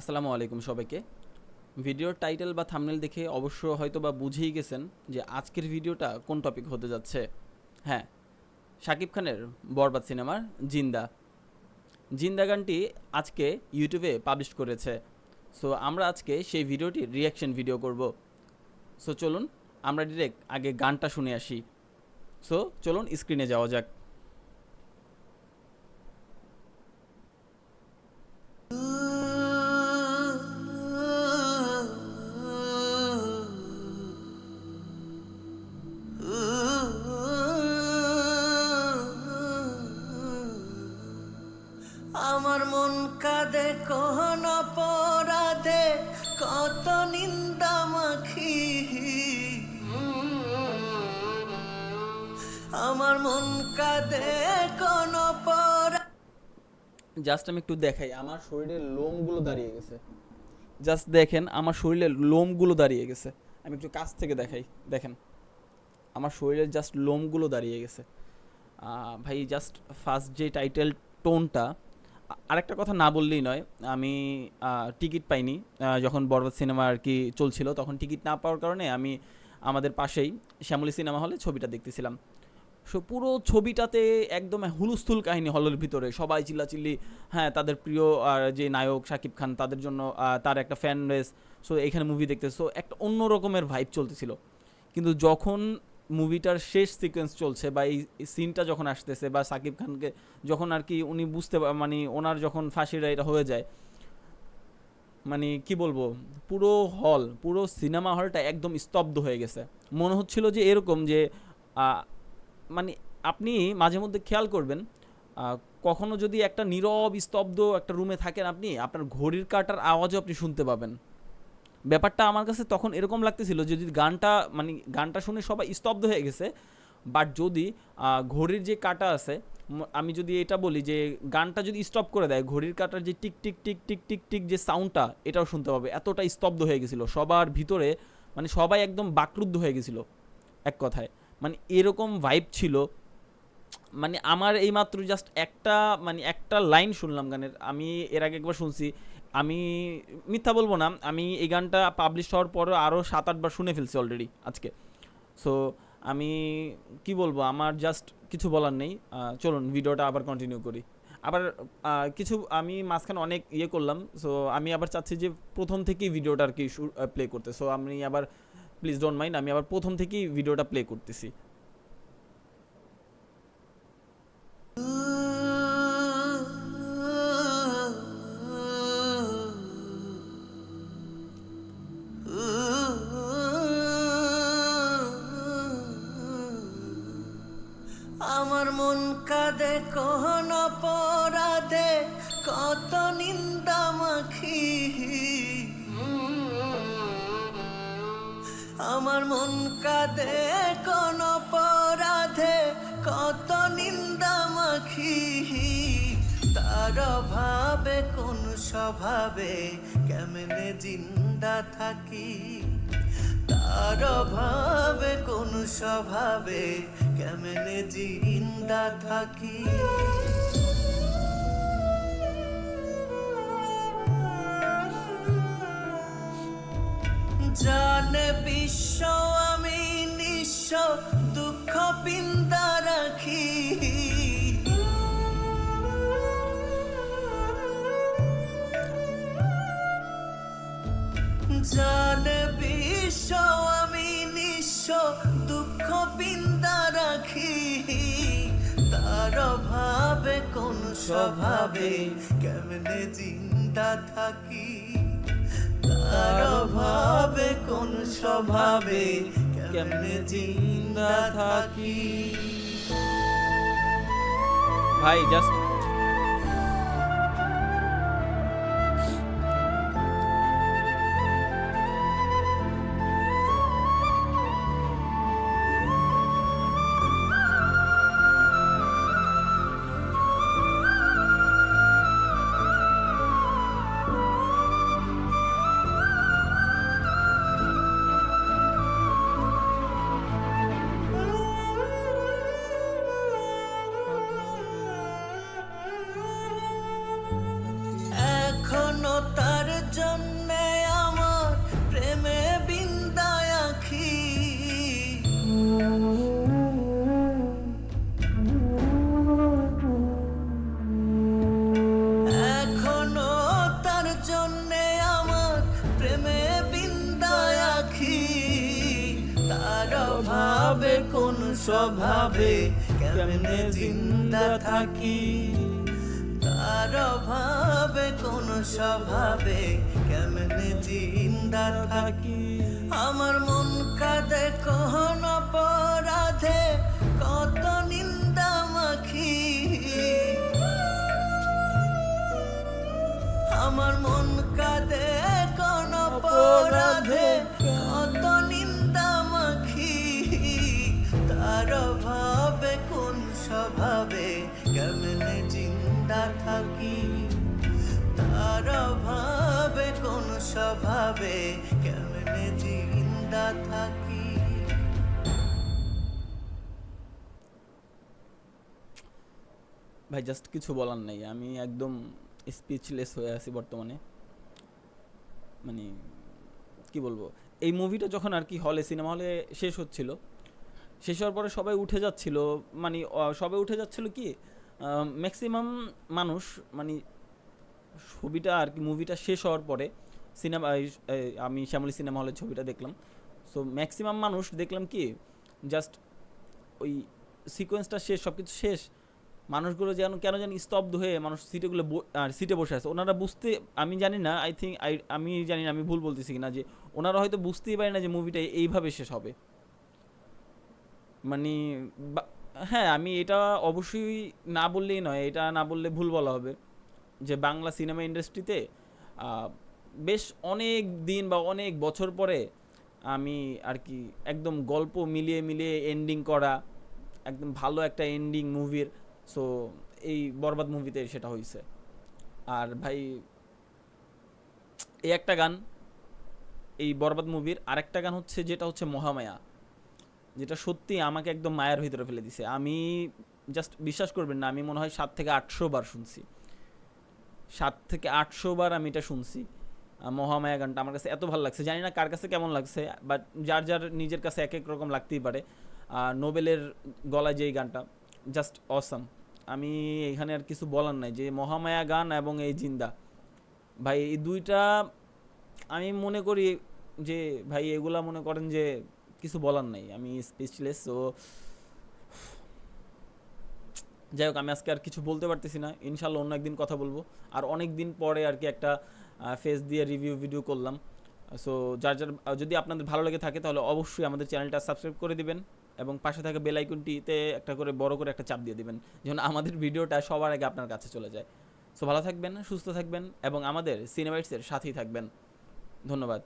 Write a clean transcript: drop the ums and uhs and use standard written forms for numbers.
আসসালামু আলাইকুম সবাইকে। ভিডিওর টাইটেল বা থাম্বনেল দেখে অবশ্য হয়তো বা বুঝেই গেছেন যে আজকের ভিডিওটা কোন টপিক হতে যাচ্ছে। হ্যাঁ, শাকিব খানের বরবাদ সিনেমার জিন্দা জিন্দা গানটি আজকে ইউটিউবে পাবলিশ করেছে। সো আমরা আজকে সেই ভিডিওটির রিয়াকশন ভিডিও করব। সো চলুন আমরা ডিরেক্ট আগে গানটা শুনে আসি। সো চলুন স্ক্রিনে যাওয়া যাক। আমার মন কাঁদে কোন অপরাধে কত নিন্দা মাখি। আমার মন কাঁদে কোন জাস্ট আমি একটু দেখাই, আমার শরীরের লোমগুলো দাঁড়িয়ে গেছে। জাস্ট দেখেন, আমার শরীরের লোমগুলো দাঁড়িয়ে গেছে। আমি একটু কাছ থেকে দেখাই, দেখেন আমার শরীরের জাস্ট লোমগুলো দাঁড়িয়ে গেছে। ভাই জাস্ট ফার্স্ট যে টাইটেল টোনটা, আরেকটা কথা না বললেই নয়, আমি টিকিট পাইনি যখন বরবাদ সিনেমা আর কি চলছিল, তখন টিকিট না পাওয়ার কারণে আমি আমাদের পাশেই শ্যামলী সিনেমা হলে ছবিটা দেখতেছিলাম। সো পুরো ছবিটাতে একদম হুলস্থুল কাহিনী, হলের ভিতরে সবাই চিল্লাচিল্লি। হ্যাঁ, তাদের প্রিয় যে নায়ক শাকিব খান, তাদের জন্য তার একটা ফ্যান রেস। সো এখানে মুভি দেখতে, সো একটা অন্য রকমের ভাইব চলতেছিল। কিন্তু যখন মুভিটার শেষ সিকোয়েন্স চলছে বা এই সিনটা যখন আসতেছে, বা সাকিব খানকে যখন আর কি উনি মানে ওনার যখন ফাঁসির এটা হয়ে যায়, মানে কি বলবো, পুরো সিনেমা হলটা একদম স্তব্ধ হয়ে গেছে। মনে হচ্ছিল যে এরকম যে মানে আপনি মাঝে মধ্যে খেয়াল করবেন, কখনো যদি একটা নীরব স্তব্ধ একটা রুমে থাকেন, আপনি আপনার ঘড়ির কাঁটার আওয়াজও আপনি শুনতে পাবেন। ব্যাপারটা আমার কাছে তখন এরকম লাগতেছিল যে যদি গানটা শুনে সবাই স্তব্ধ হয়ে গেছে, বাট যদি ঘড়ির যে কাঁটা আছে, আমি যদি এটা বলি যে গানটা যদি স্টপ করে দেয়, ঘড়ির কাঁটার যে tick tick tick tick tick tick যে সাউন্ডটা, এটাও শুনতে পাবে। এতটা স্তব্ধ হয়ে গেছিলো সবার ভিতরে, মানে সবাই একদম বাকরুদ্ধ হয়ে গেছিলো এক কথায়। মানে এরকম ভাইব ছিল। মানে আমার এইমাত্র জাস্ট একটা লাইন শুনলাম গানের, আমি এর আগে একবার শুনছি। আমি মিথ্যা বলবো না, আমি এই গানটা পাবলিশ হওয়ার পরে আরও 7-8 বার শুনে ফেলছি অলরেডি আজকে। সো আমি কি বলবো, আমার জাস্ট কিছু বলার নেই। চলুন ভিডিওটা আবার কন্টিনিউ করি। আবার কিছু আমি মাঝখানে অনেক ইয়ে করলাম, সো আমি আবার চাচ্ছি যে প্রথম থেকেই ভিডিওটা আর কি প্লে করতে। সো আমি আবার, প্লিজ ডোন্ট মাইন্ড, আমি আবার প্রথম থেকেই ভিডিওটা প্লে করতেছি। আমার মন কাঁদে কোন অপরাধে কত নিন্দা মাখি। আমার মন কাঁদে কোন অপরাধে কত নিন্দা মাখি। তার অভাবে কোন স্বভাবে কেমনে জিন্দা থাকি। তার অভাবে কোন স্বভাবে কেমনে জিন্দা থাকি। জানে বিশ্ব আমি নিঃস্ব, দুঃখ পিন্দা রাখি। জানে বিশ্ব আমি নিঃস্ব, দুঃখ পিন্দা রাখি। তার অভাবে কোন স্বভাবে কেমনে জিন্দা থাকি। তার অভাবে কোন স্বভাবে কেমনে জিন্দা থাকি। ভাই জাস্ট স্বভাবে কেমনে জিন্দা থাকি, তার অভাবে কোন স্বভাবে কেমনে জিন্দা থাকি। আমার মন কাঁদে কোন অপরাধে, কত নিন্দা মাখি, আমার মন কাঁদে কোন অপরাধে, কত নিন্দা মাখি, তার অভাবে কোন স্বভাবে কেমনে জিন্দা থাকি, তার অভাবে কোন স্বভাবে কেমনে জিন্দা থাকি। ভাই জাস্ট কিছু বলার নেই, আমি একদম স্পিচলেস হয়ে আছি বর্তমানে। মানে কি বলবো, এই মুভিটা যখন আর কি হলে, সিনেমা হলে শেষ হচ্ছিল, শেষ হওয়ার পরে সবাই উঠে যাচ্ছিল, মানে সবাই উঠে যাচ্ছিল কি, ম্যাক্সিমাম মানুষ, মানে ছবিটা আর কি মুভিটা শেষ হওয়ার পরে সিনেমা, আমি শ্যামলী সিনেমা হলে ছবিটা দেখলাম। সো ম্যাক্সিমাম মানুষ দেখলাম কি, জাস্ট ওই সিকোয়েন্সটা শেষ, সব কিছু শেষ, মানুষগুলো যেন কেন জানি স্তব্ধ হয়ে মানুষ সিটেগুলো আর সিটে বসে আছে। ওনারা বুঝতে, আমি জানি না, আমি জানি না আমি ভুল বলতেছি কিনা, যে ওনারা হয়তো বুঝতেই পারে না যে মুভিটা এইভাবে শেষ হবে। মানে হ্যাঁ, আমি এটা অবশ্যই না বললেই নয়, এটা না বললে ভুল বলা হবে, যে বাংলা সিনেমা ইন্ডাস্ট্রিতে বেশ অনেক দিন বা অনেক বছর পরে আমি আর কি একদম গল্প মিলিয়ে মিলিয়ে এন্ডিং করা, একদম ভালো একটা এন্ডিং মুভির। সো এই বরবাদ মুভিতে সেটা হয়েছে। আর ভাই এই একটা গান, এই বরবাদ মুভির আরেকটা গান হচ্ছে, যেটা হচ্ছে মহামায়া, যেটা সত্যি আমাকে একদম মায়ার ভিতরে ফেলে দিছে। আমি জাস্ট বিশ্বাস করবেন না, আমি মনে হয় 7 থেকে 800 বার শুনছি, 7 থেকে 800 বার আমি এটা শুনছি। মহামায়া গানটা আমার কাছে এত ভালো লাগছে, জানি না কার কাছে কেমন লাগছে, বাট যার যার নিজের কাছে এক এক রকম লাগতেই পারে। নোবেলের গলায় যে এই গানটা জাস্ট অসাম। আমি এখানে আর কিছু বলার নাই, যে মহামায়া গান এবং এই জিন্দা, ভাই এই দুইটা আমি মনে করি যে ভাই এগুলা মনে করেন যে কিছু বলার নাই, আমি স্পিচলেস। সো যাই হোক, আমি আজকে আর কিছু বলতে পারতেছি না, ইনশাল্লাহ অন্য একদিন কথা বলবো। আর অনেক দিন পরে আর কি একটা ফেস দিয়ে রিভিউ ভিডিও করলাম। সো যার যার যদি আপনাদের ভালো লেগে থাকে তাহলে অবশ্যই আমাদের চ্যানেলটা সাবস্ক্রাইব করে দিবেন, এবং পাশে থাকা বেল আইকনটিতে একটা করে বড় করে একটা চাপ দিয়ে দিবেন, যেন আমাদের ভিডিওটা সবার আগে আপনার কাছে চলে যায়। সো ভালো থাকবেন, সুস্থ থাকবেন, এবং আমাদের সিনেমাইটসের সাথেই থাকবেন। ধন্যবাদ।